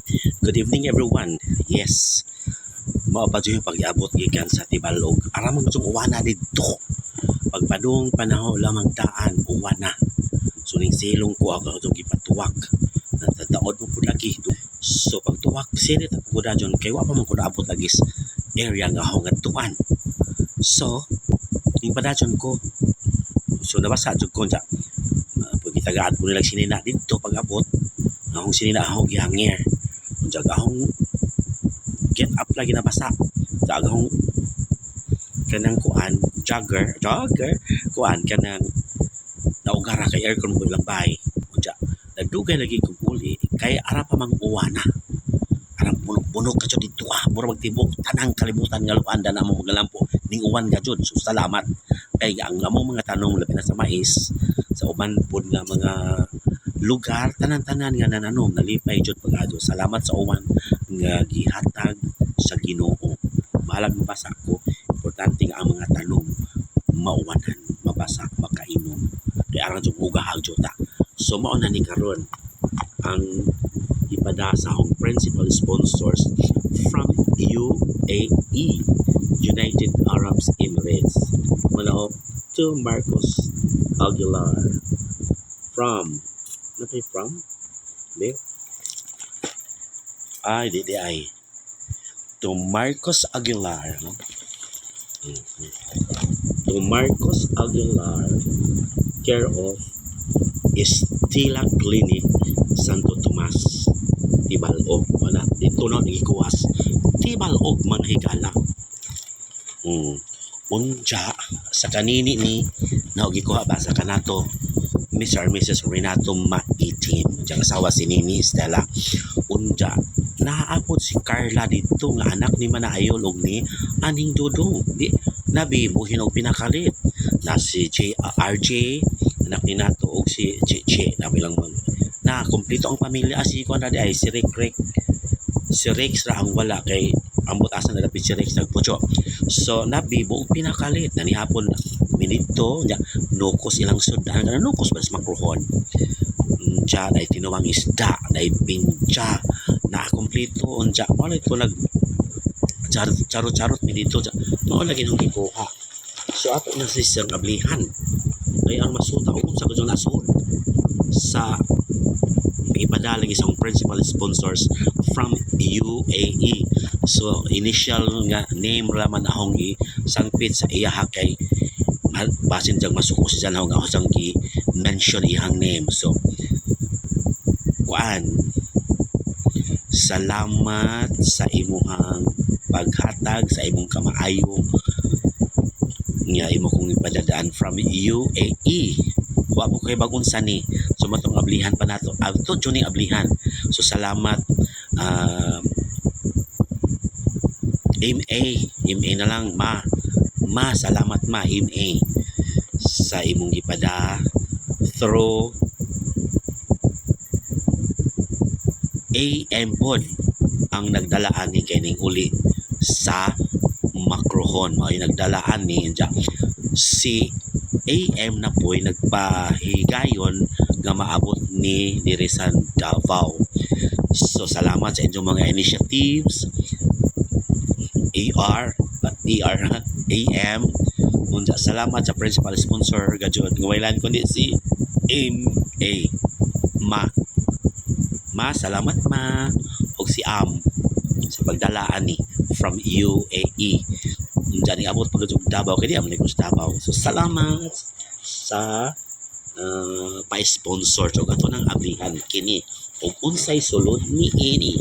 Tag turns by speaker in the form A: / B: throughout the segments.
A: Good evening everyone. Yes, mao pa yung pag-iabot gikan sa Tibalog. Aramang gusto uwana dito. Pagpadung panahon lamang daan uwana. Suning silong ko ako itong gipatuwak. Natataod mo po lagi. So pagtuwak, sirit ako ko dyan. Kaya wapa man ko naabot lagi sa area nga ako nga tuan. So, yung padadyon ko. So nabasa dyan ko dyan. Pagkitagaan po nilang sinina dito pag-abot. Akong sinina ako gihangir. Diyan akong get up lagi na basa. Diyan akong kanang kuan, jogger, kuan kanang naugara kay aircon ko ilang bahay. Diyan, nagdugay lagi kong uli, kay ara pa mang uwana. Arang bunok-bunok ka dito mura magtibok, tanang kalibutan nga luanda na mo magalampo, ning uwan ka dyan. So salamat. Kaya ang among mga tanong, labi na sa mais, sa uban po nga mga lugar tanan-tanan nga nananom nalipay jud pag-ado. Salamat sa uwan nga gihatag sa Ginoo. Balag mabasa ko, importante nga ang mga tanom mauwanan, mabasa, makainom. Kaya aran jud ugahag jud ta. So mao na ni karon ang ipada sa akong principal sponsors from UAE, United Arab Emirates. Muna to Marcos Aguilar from from? Be? Ay, di ay. To Marcos Aguilar. No? To Marcos Aguilar, care of Estila Clinic, Santo Tomas, Tibalog. Wala, dito na nagikuwas. Tibalog, mga higala. Unja, sa kanini ni, naugikuha ba sa kanato, Mr. and Mrs. Renato Maitim, diyang asawa si Nini Estela. Unja, naaabot si Carla dito nga anak ni Manayol og ni Aning Dudong. Di, nabibuhin og pinakalit. Na si RJ, anak ni Nato og si Cheche, nabilang na kompleto ang pamilya. Si ko na di ay si Rick. Si Rex ra ang wala kay ambot asa na dapit si Rex nagputyo. So nabibo og pinakalit na nihapon minito nya nukos ilang sudan na nukos bas makruhon. Diya na tinuwang isda na ipincha na kompleto unja wala ko nag charot minito diya mao lagi nung gikuha. So ato na si Sir Ablihan kay ang masuta ko sa kung nasud sa ipadala isang principal sponsors from UAE. So initial nga name raman ahong isangpit sa iyaha kay basin diyang masuko si Janhaw nga akong mention ihang name. So kuan, salamat sa imuhang paghatag sa imong kamaayong nga imo kong ipadadaan from UAE. Wa mo kay bagong sani. So matong ablihan pa nato. Abto jud ablihan. So salamat MA na lang ma salamat ma MA sa imong gipada through AM pod ang nagdalaan ni kining uli sa makrohon. Ay nagdalaan ni si AM na po'y nagpahigayon nga maabot ni Dirisan Davao. So salamat sa inyong mga initiatives AM. Unja salamat sa principal sponsor gajud nga wailan kundi si MA ma salamat ma og si sa pagdalaan ni from UAE. Unja ni abot pagajud Davao kay di am ni Davao. So salamat sa pa-sponsor og ato nang ablihan kini ug unsay sulod ni ini.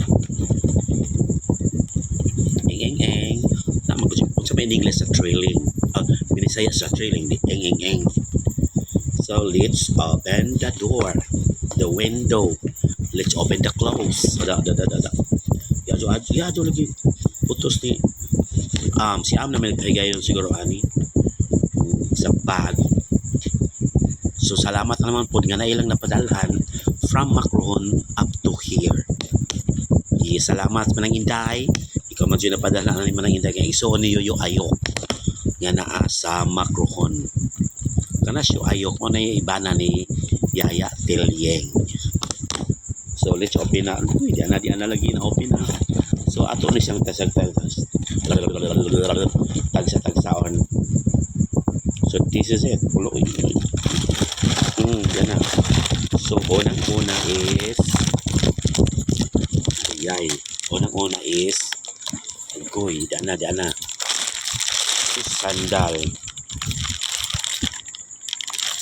A: Eng na magujud sa English sa trailing. Binisaya sa trailing di eng. So let's open the door, the window. Let's open the close. Yado lagi putos ni si na may nagpahigayon siguro ani sa bag. So salamat naman po nga na ilang napadalhan from Macron up to here. Salamat manang inday. Ikaw man dyan napadala ni manang inday nga iso ni Yoyo Ayok nga naa sa Macron. Kana siyo Ayok mo na ibana ni Yaya Tilyeng. So So let's open na. Uy, di na lagi na open na. So ato ni siyang tagsa-tagsaon. So this is it. Ulo. Yan na. So unang-una is ayay. Unang-una is agoy, di na. Sandal.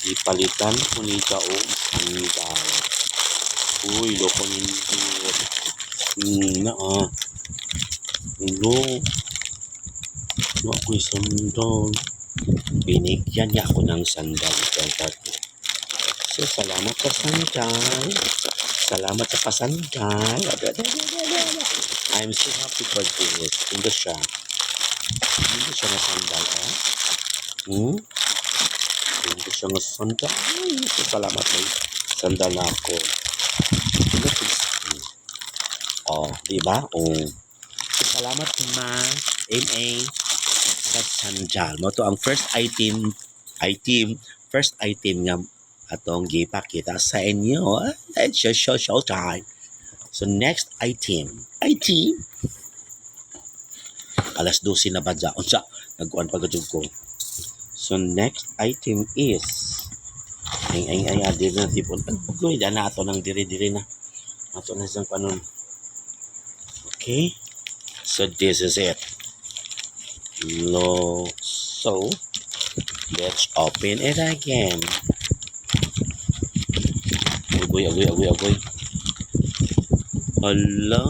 A: Ipalitan ko ni ka o sandal. Uy, loko nito. Ulo. Ako'y sandal. Binigyan niya ako ng sandal. So, salamat sa sandal. Salamat sa pasandal. I'm so happy for this. Hindi siya na sandal, Hindi siya na sandal. So, salamat ay sandal na ako. Diba? So, salamat ma. Sa sandal mo to ang first item nga atong gipakita sa inyo. It's just show time. So next item alas 12 na ba dyan unsa nagkuan pagkatug ko. So next item is ay diri na tipon agoy na ato nang diri na ato na sang panon. Okay, so this is it. So let's open it again. Agoy. Hala.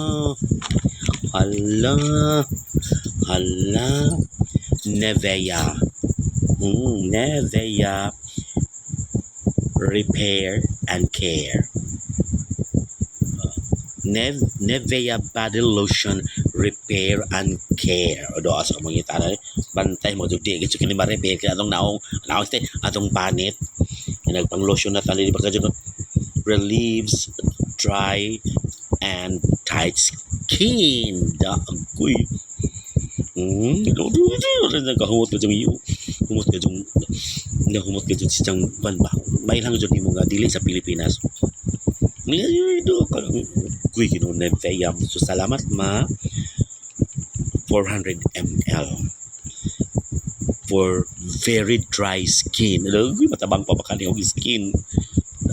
A: Nivea. Nivea Repair and Care. Nivea Body Lotion Repair and Care. O doon sa mga itara, bantay mo, di gito kini ma-repair kaya atong naong atong panit. Nagpang lotion na tali, di ba ka relieves dry and tight skin. Dagoy. Nagkahumot ka dyan humot ka dyan siyang banba. May lang dyan mo nga dili sa Pilipinas. Kuy Nivea. So salamat ma. 400 ml for very dry skin. Matabang pa ba ka niyong skin?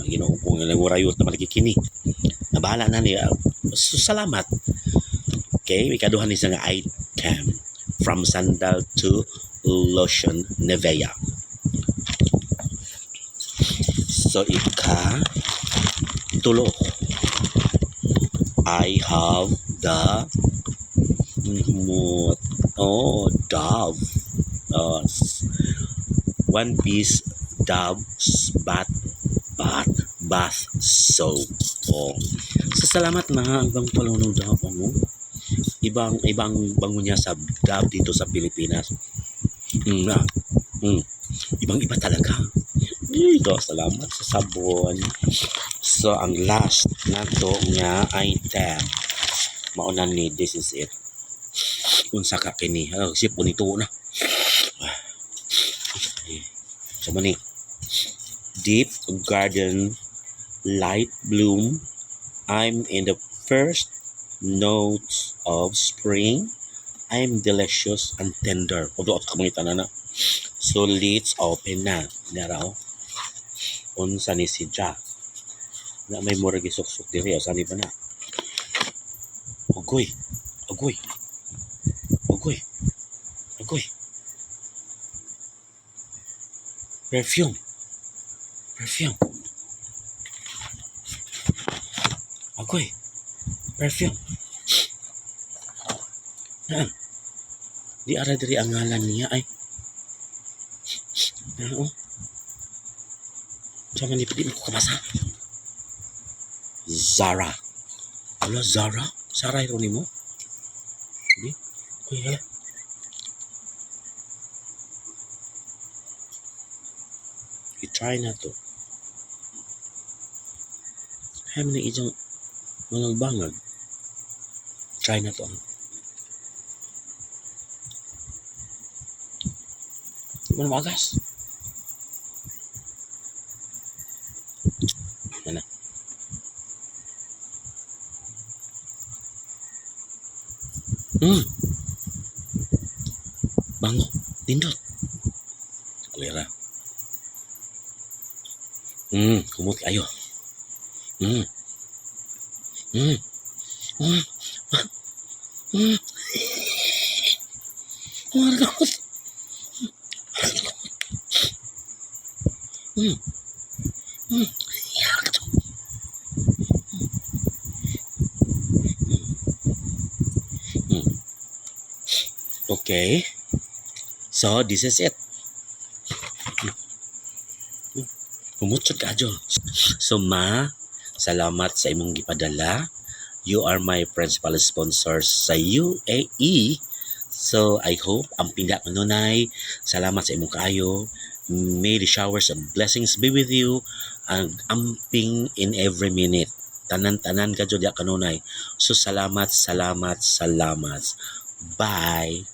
A: Ginoo ko nga nagurayot na malagikini. Nabahala na niya. So salamat. Okay, may kaduhan ni nga item from sandal to lotion Nivea. So tulo. I have the Dove. One piece Dove bath soap. So salamat na ibang palunong Dove ibang bango niya sa Dove dito sa Pilipinas. Ibang iba talaga. Dito, salamat sa sabon. So ang last na to nga item mauna ni this is it. Unsa ka kini? Sipon ito na. So mani Deep Garden Light Bloom. I'm in the first notes of spring. I'm delicious and tender. Odo at kamangitan na. So let's open na. Naraw. Unsa ni si Ja. Na may murag isuksok diri o sani ba na. Agoy. Perfume. Agoy. Perfume. Di ara diri ang ngalan niya ay. Jangan di ko kabasa. Zara. Ala Zara? Saray ro nimo? Di? Kuya. I-try na to. Hay man ijang mga bangag. Try na to. Mana magas? Yan na. Hmm. Bango. Nindot. Kulera. Kumot kayo. Hmm. Hmm. Hmm. Hmm. Kumot kamot. Hmm. Hmm. Hmm. Okay. So, this is it. Kumutod ka, Jo. So, salamat sa imong gipadala. You are my principal sponsors sa UAE. So, I hope ang pinda kanunay. Salamat sa imong kaayo. May the showers of blessings be with you. Ang amping in every minute. Tanan-tanan ka, Jo, diya kanunay. So, salamat. Bye.